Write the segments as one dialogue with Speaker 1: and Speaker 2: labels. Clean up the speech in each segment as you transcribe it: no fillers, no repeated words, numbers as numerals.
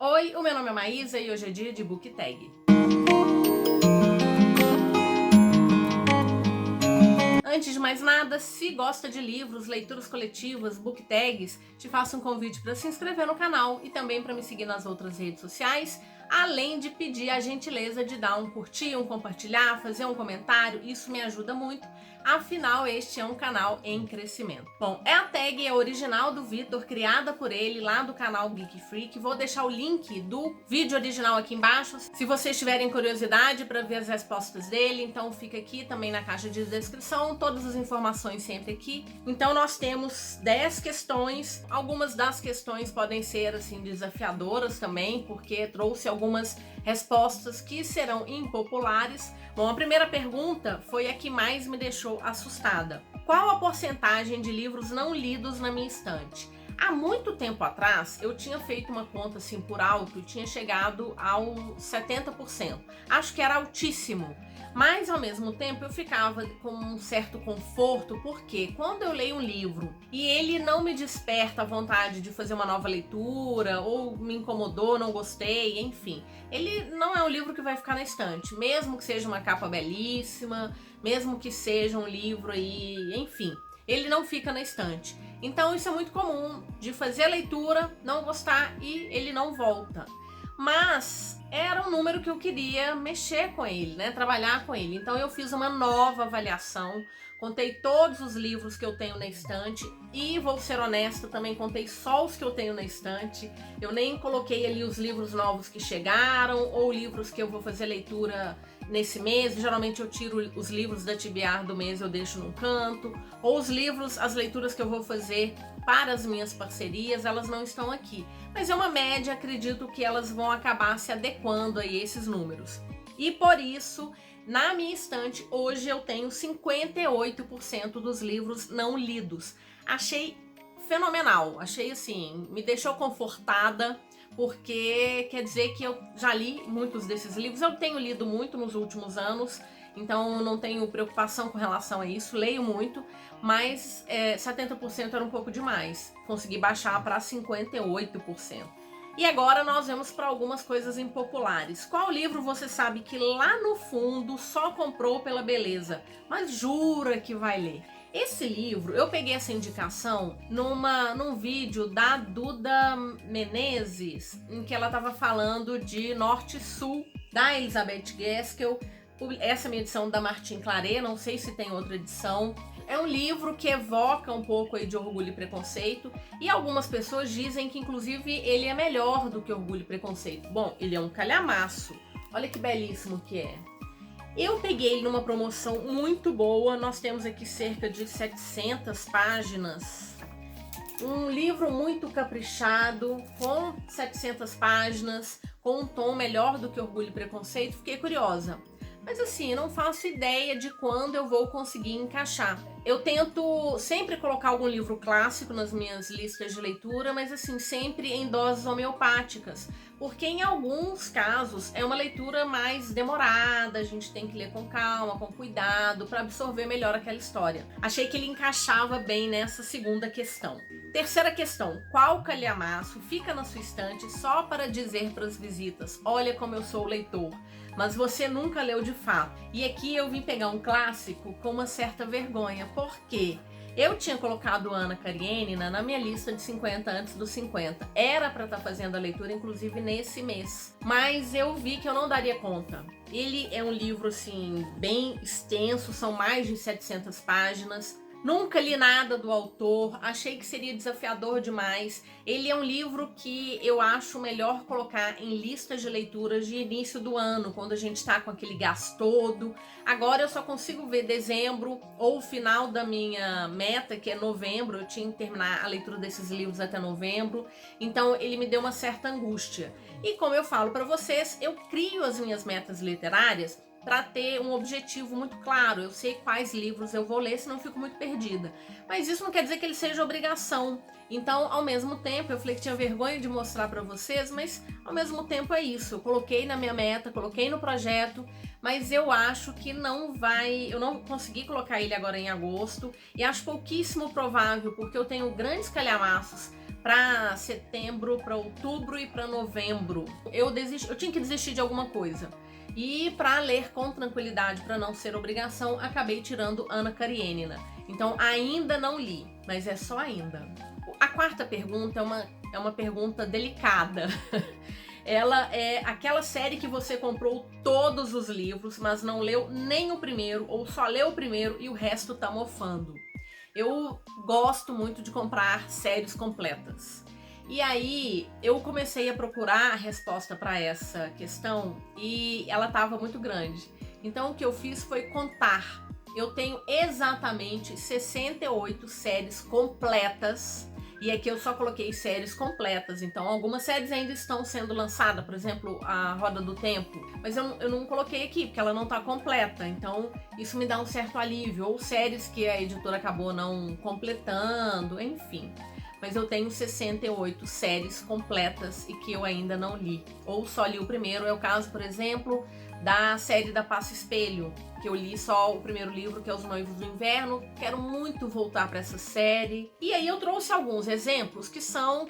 Speaker 1: Oi, o meu nome é Maísa e hoje é dia de Book Tag. Antes de mais nada, se gosta de livros, leituras coletivas, book tags, te faço um convite para se inscrever no canal e também para me seguir nas outras redes sociais, além de pedir a gentileza de dar um curtir, um compartilhar, fazer um comentário, isso me ajuda muito, afinal este é um canal em crescimento. Bom, a tag é original do Vitor, criada por ele lá do canal Geek Freak, vou deixar o link do vídeo original aqui embaixo, se vocês tiverem curiosidade para ver as respostas dele, então fica aqui também na caixa de descrição, todas as informações sempre aqui. Então nós temos 10 questões, algumas das questões podem ser assim desafiadoras também, porque trouxe algumas respostas que serão impopulares. Bom, a primeira pergunta foi a que mais me deixou assustada. Qual a porcentagem de livros não lidos na minha estante? Há muito tempo atrás, eu tinha feito uma conta assim por alto e tinha chegado ao 70%. Acho que era altíssimo, mas ao mesmo tempo eu ficava com um certo conforto, porque quando eu leio um livro e ele não me desperta a vontade de fazer uma nova leitura, ou me incomodou, não gostei, enfim, ele não é um livro que vai ficar na estante, mesmo que seja uma capa belíssima, mesmo que seja um livro aí, enfim, ele não fica na estante. Então isso é muito comum, de fazer a leitura, não gostar e ele não volta. Mas era um número que eu queria mexer com ele, né? Trabalhar com ele. Então eu fiz uma nova avaliação, contei todos os livros que eu tenho na estante e, vou ser honesta, também contei só os que eu tenho na estante. Eu nem coloquei ali os livros novos que chegaram ou livros que eu vou fazer leitura nesse mês. Geralmente eu tiro os livros da TBR do mês, eu deixo num canto, ou os livros, as leituras que eu vou fazer para as minhas parcerias, elas não estão aqui. Mas é uma média, acredito que elas vão acabar se adequando a esses números. E por isso, na minha estante, hoje eu tenho 58% dos livros não lidos. Achei fenomenal, achei assim, me deixou confortada, porque quer dizer que eu já li muitos desses livros, eu tenho lido muito nos últimos anos, então não tenho preocupação com relação a isso, leio muito, mas 70% era um pouco demais, consegui baixar para 58%. E agora nós vamos para algumas coisas impopulares. Qual livro você sabe que lá no fundo só comprou pela beleza, mas jura que vai ler? Esse livro, eu peguei essa indicação num vídeo da Duda Menezes, em que ela estava falando de Norte e Sul, da Elizabeth Gaskell. Essa é a minha edição da Martin Claret, não sei se tem outra edição. É um livro que evoca um pouco aí de Orgulho e Preconceito, e algumas pessoas dizem que inclusive ele é melhor do que Orgulho e Preconceito. Bom, ele é um calhamaço, olha que belíssimo que é. Eu peguei ele numa promoção muito boa, nós temos aqui cerca de 700 páginas. Um livro muito caprichado, com 700 páginas, com um tom melhor do que Orgulho e Preconceito, fiquei curiosa. Mas assim, não faço ideia de quando eu vou conseguir encaixar. Eu tento sempre colocar algum livro clássico nas minhas listas de leitura, mas assim, sempre em doses homeopáticas, porque em alguns casos é uma leitura mais demorada, a gente tem que ler com calma, com cuidado, para absorver melhor aquela história. Achei que ele encaixava bem nessa segunda questão. Terceira questão, qual calhamaço fica na sua estante só para dizer para as visitas, olha como eu sou leitor, mas você nunca leu de fato? E aqui eu vim pegar um clássico com uma certa vergonha, porque eu tinha colocado Ana Karenina na minha lista de 50 antes dos 50. Era para estar fazendo a leitura, inclusive, nesse mês. Mas eu vi que eu não daria conta. Ele é um livro, assim, bem extenso, são mais de 700 páginas. Nunca li nada do autor, achei que seria desafiador demais. Ele é um livro que eu acho melhor colocar em listas de leituras de início do ano, quando a gente está com aquele gás todo. Agora eu só consigo ver dezembro ou o final da minha meta, que é novembro. Eu tinha que terminar a leitura desses livros até novembro, então ele me deu uma certa angústia. E como eu falo para vocês, eu crio as minhas metas literárias para ter um objetivo muito claro. Eu sei quais livros eu vou ler, senão eu fico muito perdida. Mas isso não quer dizer que ele seja obrigação. Então, ao mesmo tempo, eu falei que tinha vergonha de mostrar para vocês, mas ao mesmo tempo é isso. Eu coloquei na minha meta, coloquei no projeto, mas eu acho que não vai... Eu não consegui colocar ele agora em agosto, e acho pouquíssimo provável, porque eu tenho grandes calhamaços para setembro, para outubro e para novembro. Eu tinha que desistir de alguma coisa. E para ler com tranquilidade, para não ser obrigação, acabei tirando Anna Karenina. Então ainda não li, mas é só ainda. A quarta pergunta é uma pergunta delicada. Ela é aquela série que você comprou todos os livros, mas não leu nem o primeiro, ou só leu o primeiro e o resto tá mofando. Eu gosto muito de comprar séries completas. E aí eu comecei a procurar a resposta para essa questão e ela estava muito grande. Então o que eu fiz foi contar. Eu tenho exatamente 68 séries completas. E aqui eu só coloquei séries completas, então algumas séries ainda estão sendo lançadas, por exemplo, a Roda do Tempo, mas eu não coloquei aqui, porque ela não tá completa, então isso me dá um certo alívio, ou séries que a editora acabou não completando, enfim. Mas eu tenho 68 séries completas e que eu ainda não li, ou só li o primeiro, é o caso, por exemplo, da série da Passo Espelho, que eu li só o primeiro livro, que é Os Noivos do Inverno. Quero muito voltar para essa série. E aí eu trouxe alguns exemplos que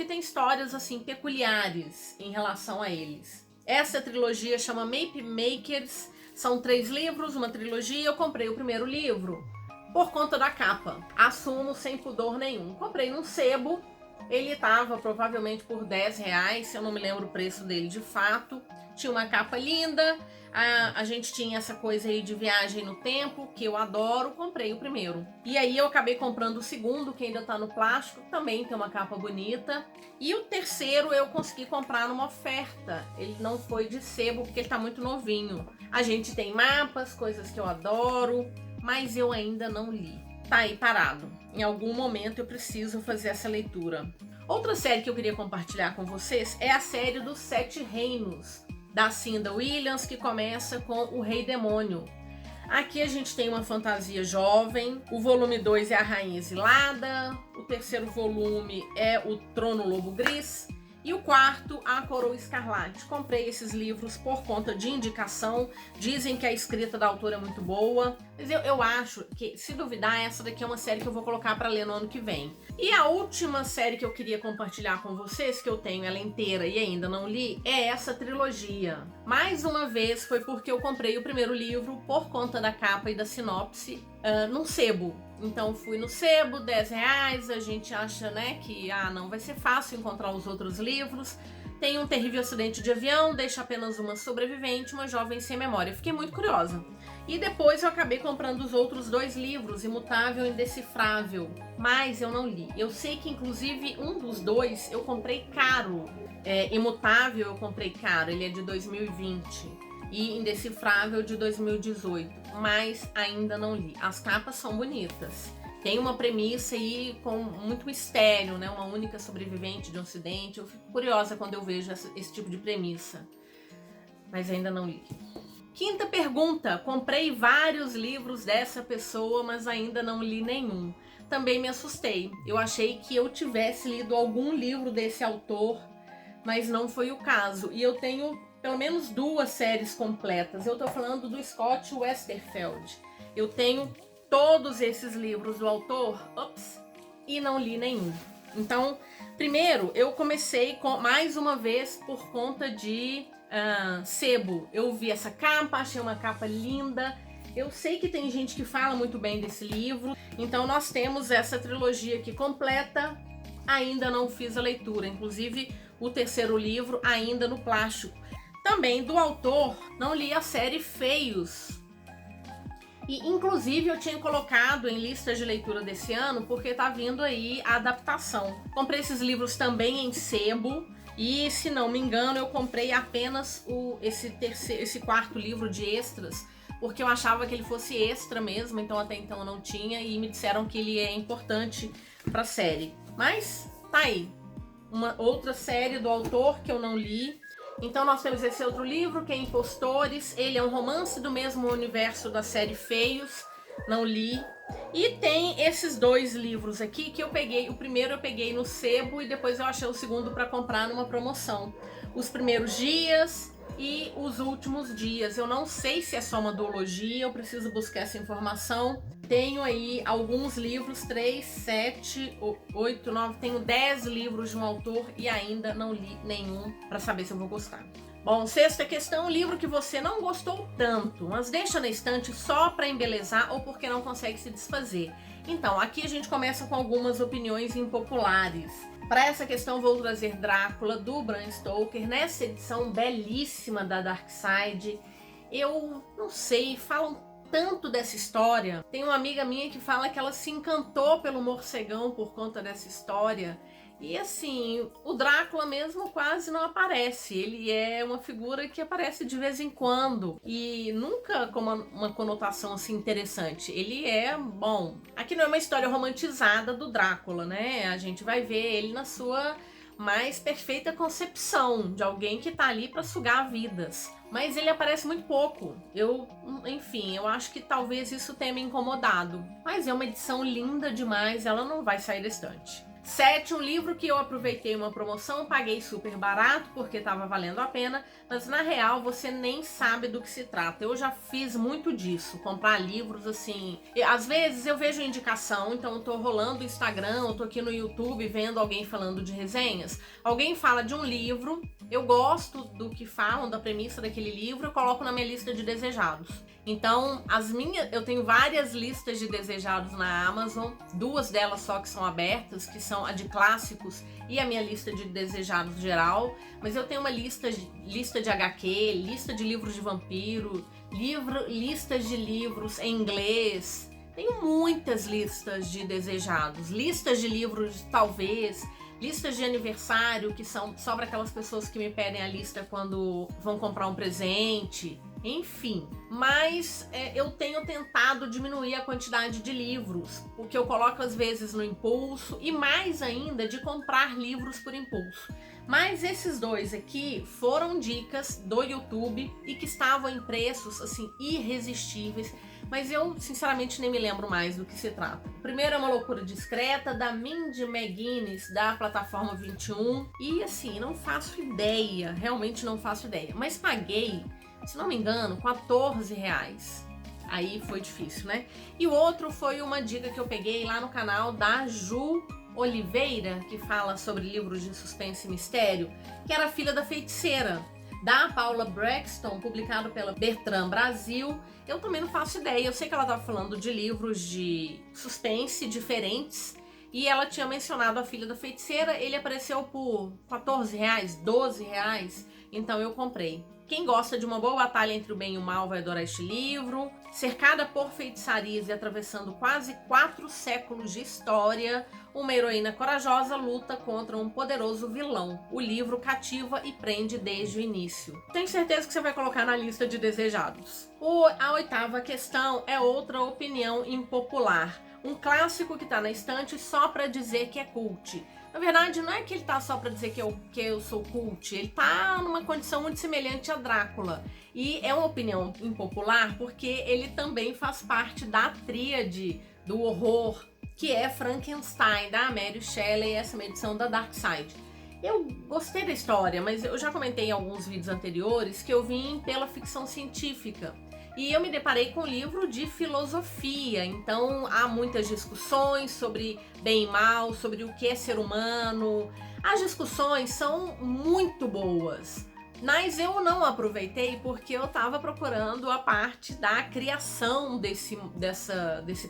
Speaker 1: tem histórias assim peculiares em relação a eles. Essa trilogia chama Mape Makers, são 3 livros, uma trilogia. Eu comprei o primeiro livro por conta da capa, assumo sem pudor nenhum. Comprei num sebo, ele estava provavelmente por R$10, eu não me lembro o preço dele de fato. Tinha uma capa linda, a gente tinha essa coisa aí de viagem no tempo, que eu adoro, comprei o primeiro. E aí eu acabei comprando o segundo, que ainda tá no plástico, também tem uma capa bonita. E o terceiro eu consegui comprar numa oferta, ele não foi de sebo, porque ele tá muito novinho. A gente tem mapas, coisas que eu adoro, mas eu ainda não li. Tá aí parado. Em algum momento eu preciso fazer essa leitura. Outra série que eu queria compartilhar com vocês é a série dos 7 Reinos, da Cinda Williams, que começa com o Rei Demônio. Aqui a gente tem uma fantasia jovem, o volume 2 é a Rainha Exilada, o terceiro volume é o Trono Lobo Gris e o quarto, a Coroa Escarlate. Comprei esses livros por conta de indicação, dizem que a escrita da autora é muito boa, mas eu acho que, se duvidar, essa daqui é uma série que eu vou colocar para ler no ano que vem. E a última série que eu queria compartilhar com vocês, que eu tenho ela inteira e ainda não li, é essa trilogia. Mais uma vez foi porque eu comprei o primeiro livro por conta da capa e da sinopse num sebo. Então fui no sebo, R$10, a gente acha, né, que não vai ser fácil encontrar os outros livros. Tem um terrível acidente de avião, deixa apenas uma sobrevivente, uma jovem sem memória. Fiquei muito curiosa. E depois eu acabei comprando os outros 2 livros, Imutável e Indecifrável, mas eu não li. Eu sei que inclusive um dos 2 eu comprei caro. Imutável eu comprei caro, ele é de 2020. E Indecifrável de 2018, mas ainda não li. As capas são bonitas. Tem uma premissa aí com muito mistério, né? Uma única sobrevivente de um acidente. Eu fico curiosa quando eu vejo esse tipo de premissa, mas ainda não li. Quinta pergunta. Comprei vários livros dessa pessoa, mas ainda não li nenhum. Também me assustei. Eu achei que eu tivesse lido algum livro desse autor, mas não foi o caso. E eu tenho pelo menos 2 séries completas. Eu tô falando do Scott Westerfeld. Eu tenho todos esses livros do autor, e não li nenhum. Então, primeiro, eu comecei mais uma vez por conta de sebo. Eu vi essa capa, achei uma capa linda. Eu sei que tem gente que fala muito bem desse livro. Então, nós temos essa trilogia aqui completa. Ainda não fiz a leitura. Inclusive, o terceiro livro ainda no plástico. Também do autor, não li a série Feios. E inclusive eu tinha colocado em lista de leitura desse ano porque tá vindo aí a adaptação. Comprei esses livros também em sebo e, se não me engano, eu comprei apenas esse quarto livro de extras, porque eu achava que ele fosse extra mesmo, então até então eu não tinha, e me disseram que ele é importante pra série. Mas tá aí, uma outra série do autor que eu não li. Então nós temos esse outro livro, que é Impostores. Ele é um romance do mesmo universo da série Feios, não li. E tem esses 2 livros aqui que eu peguei. O primeiro eu peguei no sebo e depois eu achei o segundo para comprar numa promoção. Os Primeiros Dias e Os Últimos Dias. Eu não sei se é só uma duologia, eu preciso buscar essa informação. tenho aí alguns livros, 3, 7, 8, 9, tenho 10 livros de um autor e ainda não li nenhum para saber se eu vou gostar. Bom, sexta questão, livro que você não gostou tanto, mas deixa na estante só para embelezar ou porque não consegue se desfazer. Então, aqui a gente começa com algumas opiniões impopulares. Para essa questão vou trazer Drácula, do Bram Stoker, nessa edição belíssima da Dark Side. Eu não sei, falam tanto dessa história. Tem uma amiga minha que fala que ela se encantou pelo morcegão por conta dessa história. E assim, o Drácula mesmo quase não aparece. Ele é uma figura que aparece de vez em quando. E nunca com uma conotação assim interessante. Ele é, bom, aqui não é uma história romantizada do Drácula, né? A gente vai ver ele na sua mais perfeita concepção de alguém que tá ali para sugar vidas. Mas ele aparece muito pouco. Enfim, eu acho que talvez isso tenha me incomodado. Mas é uma edição linda demais, ela não vai sair da estante. 7, um livro que eu aproveitei uma promoção, paguei super barato porque estava valendo a pena, mas na real você nem sabe do que se trata. Eu já fiz muito disso, comprar livros assim. Às vezes eu vejo indicação, então eu tô rolando o Instagram, eu tô aqui no YouTube vendo alguém falando de resenhas. Alguém fala de um livro, eu gosto do que falam, da premissa daquele livro, eu coloco na minha lista de desejados. Então, eu tenho várias listas de desejados na Amazon, 2 delas só que são abertas, que são a de clássicos e a minha lista de desejados geral, mas eu tenho uma lista de HQ, lista de livros de vampiro, listas de livros em inglês, tenho muitas listas de desejados, listas de livros talvez, listas de aniversário que são só para aquelas pessoas que me pedem a lista quando vão comprar um presente. Enfim, mas eu tenho tentado diminuir a quantidade de livros, o que eu coloco às vezes no impulso e mais ainda de comprar livros por impulso. Mas esses 2 aqui foram dicas do YouTube e que estavam em preços assim irresistíveis, mas eu sinceramente nem me lembro mais do que se trata. O primeiro é Uma Loucura Discreta, da Mindy McGuinness, da Plataforma 21, e assim, não faço ideia, realmente não faço ideia, mas paguei, se não me engano, R$14. Aí foi difícil, né? E o outro foi uma dica que eu peguei lá no canal da Ju Oliveira, que fala sobre livros de suspense e mistério, que era Filha da Feiticeira, da Paula Braxton, publicado pela Bertrand Brasil. Eu também não faço ideia, eu sei que ela estava falando de livros de suspense diferentes, e ela tinha mencionado A Filha da Feiticeira, ele apareceu por R$14, R$12, então eu comprei. Quem gosta de uma boa batalha entre o bem e o mal vai adorar este livro. Cercada por feitiçarias e atravessando quase 4 séculos de história, uma heroína corajosa luta contra um poderoso vilão. O livro cativa e prende desde o início. Tenho certeza que você vai colocar na lista de desejados. A 8ª questão é outra opinião impopular. Um clássico que tá na estante só para dizer que é cult. Na verdade, não é que ele tá só pra dizer que eu sou cult, ele tá numa condição muito semelhante a Drácula. E é uma opinião impopular porque ele também faz parte da tríade do horror, que é Frankenstein, da Mary Shelley, essa é uma edição da Dark Side. Eu gostei da história, mas eu já comentei em alguns vídeos anteriores que eu vim pela ficção científica. E eu me deparei com um livro de filosofia, então há muitas discussões sobre bem e mal, sobre o que é ser humano. As discussões são muito boas, mas eu não aproveitei porque eu estava procurando a parte da criação desse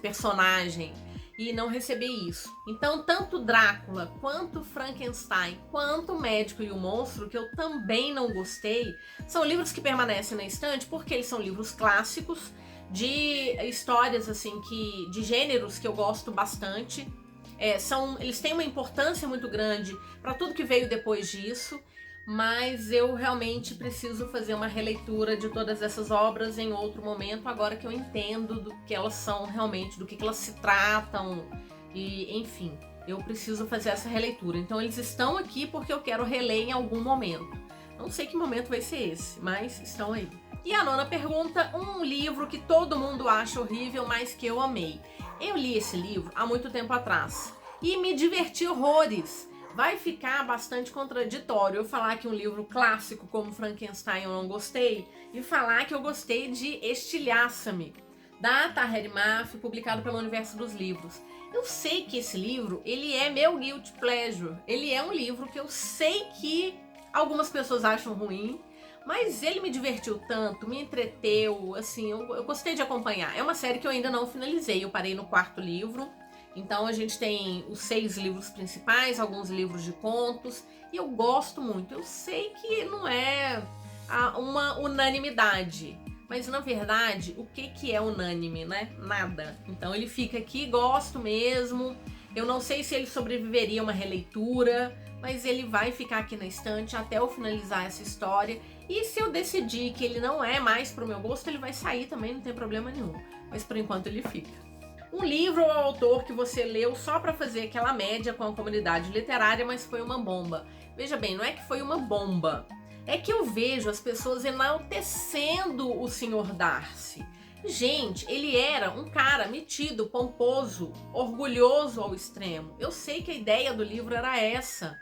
Speaker 1: personagem e não recebi isso. Então, tanto Drácula, quanto Frankenstein, quanto O Médico e o Monstro, que eu também não gostei, são livros que permanecem na estante porque eles são livros clássicos, de histórias assim de gêneros que eu gosto bastante. Eles têm uma importância muito grande para tudo que veio depois disso, mas eu realmente preciso fazer uma releitura de todas essas obras em outro momento, agora que eu entendo do que elas são realmente, do que elas se tratam, e enfim, eu preciso fazer essa releitura. Então eles estão aqui porque eu quero reler em algum momento. Não sei que momento vai ser esse, mas estão aí. E a 9ª pergunta, um livro que todo mundo acha horrível, mas que eu amei. Eu li esse livro há muito tempo atrás e me diverti horrores. Vai ficar bastante contraditório eu falar que um livro clássico como Frankenstein eu não gostei e falar que eu gostei de Estilhaça-me. da Tahereh Mafi, publicado pelo Universo dos Livros. Eu sei que esse livro, ele é meu guilty pleasure. Ele é um livro que eu sei que algumas pessoas acham ruim, mas ele me divertiu tanto, me entreteu, assim, eu gostei de acompanhar. É uma série que eu ainda não finalizei, eu parei no 4º livro. Então a gente tem os 6 livros principais, alguns livros de contos, e eu gosto muito. Eu sei que não é uma unanimidade, mas na verdade, o que é unânime, né? Nada. Então ele fica aqui, gosto mesmo. Eu não sei se ele sobreviveria a uma releitura, mas ele vai ficar aqui na estante até eu finalizar essa história. E se eu decidir que ele não é mais pro meu gosto, ele vai sair também, não tem problema nenhum. Mas por enquanto ele fica. Um livro ou autor que você leu só para fazer aquela média com a comunidade literária, mas foi uma bomba. Veja bem, não é que foi uma bomba. É que eu vejo as pessoas enaltecendo o Sr. Darcy. Gente, ele era um cara metido, pomposo, orgulhoso ao extremo. Eu sei que a ideia do livro era essa,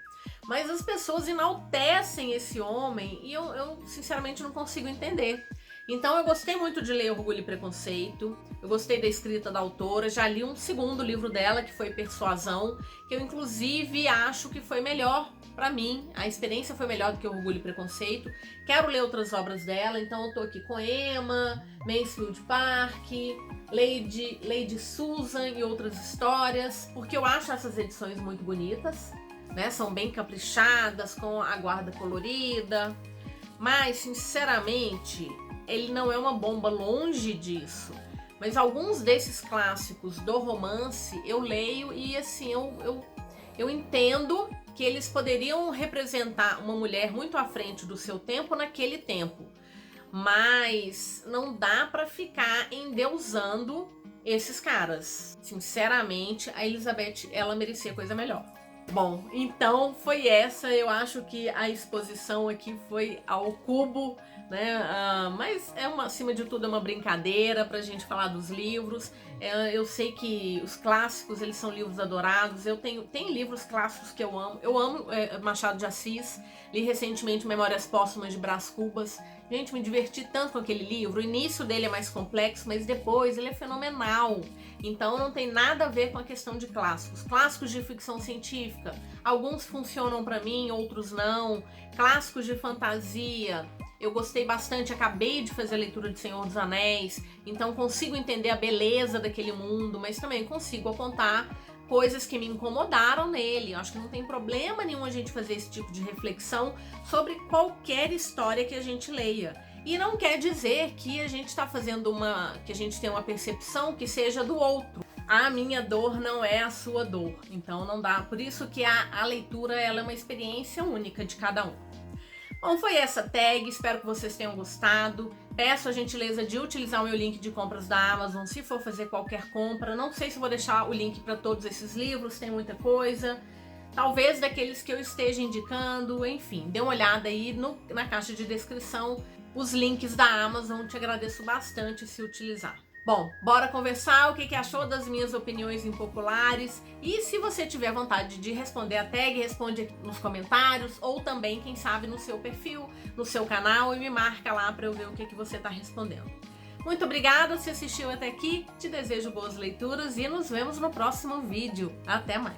Speaker 1: mas as pessoas enaltecem esse homem e eu sinceramente não consigo entender. Então eu gostei muito de ler Orgulho e Preconceito, eu gostei da escrita da autora, já li um 2º livro dela, que foi Persuasão, que eu inclusive acho que foi melhor pra mim, a experiência foi melhor do que Orgulho e Preconceito. Quero ler outras obras dela, então eu tô aqui com Emma, Mansfield Park, Lady Susan e outras histórias, porque eu acho essas edições muito bonitas, né? São bem caprichadas, com a guarda colorida, mas sinceramente ele não é uma bomba, longe disso. Mas alguns desses clássicos do romance eu leio e assim, eu entendo que eles poderiam representar uma mulher muito à frente do seu tempo naquele tempo. Mas não dá pra ficar endeusando esses caras. Sinceramente, a Elizabeth, ela merecia coisa melhor. Bom, então foi essa, eu acho que a exposição aqui foi ao cubo, né? Mas acima de tudo é uma brincadeira pra gente falar dos livros. Eu sei que os clássicos, eles são livros adorados. Tem livros clássicos que eu amo. Eu amo Machado de Assis. Li recentemente Memórias Póstumas de Brás Cubas. Gente, me diverti tanto com aquele livro. O início dele é mais complexo, mas depois ele é fenomenal. Então não tem nada a ver com a questão de clássicos. Clássicos de ficção científica, alguns funcionam pra mim, outros não. Clássicos de fantasia, eu gostei bastante, acabei de fazer a leitura de Senhor dos Anéis, então consigo entender a beleza daquele mundo, mas também consigo apontar coisas que me incomodaram nele. Eu acho que não tem problema nenhum a gente fazer esse tipo de reflexão sobre qualquer história que a gente leia. E não quer dizer que a gente está fazendo que a gente tem uma percepção que seja do outro. A minha dor não é a sua dor, então não dá. Por isso que a leitura, ela é uma experiência única de cada um. Bom, foi essa tag, espero que vocês tenham gostado. Peço a gentileza de utilizar o meu link de compras da Amazon se for fazer qualquer compra. Não sei se vou deixar o link para todos esses livros, tem muita coisa. Talvez daqueles que eu esteja indicando, enfim, dê uma olhada aí na caixa de descrição, os links da Amazon, te agradeço bastante se utilizar. Bom, bora conversar o que achou das minhas opiniões impopulares, e se você tiver vontade de responder a tag, responde nos comentários, ou também, quem sabe, no seu perfil, no seu canal, e me marca lá para eu ver o que você tá respondendo. Muito obrigada se assistiu até aqui, te desejo boas leituras e nos vemos no próximo vídeo. Até mais!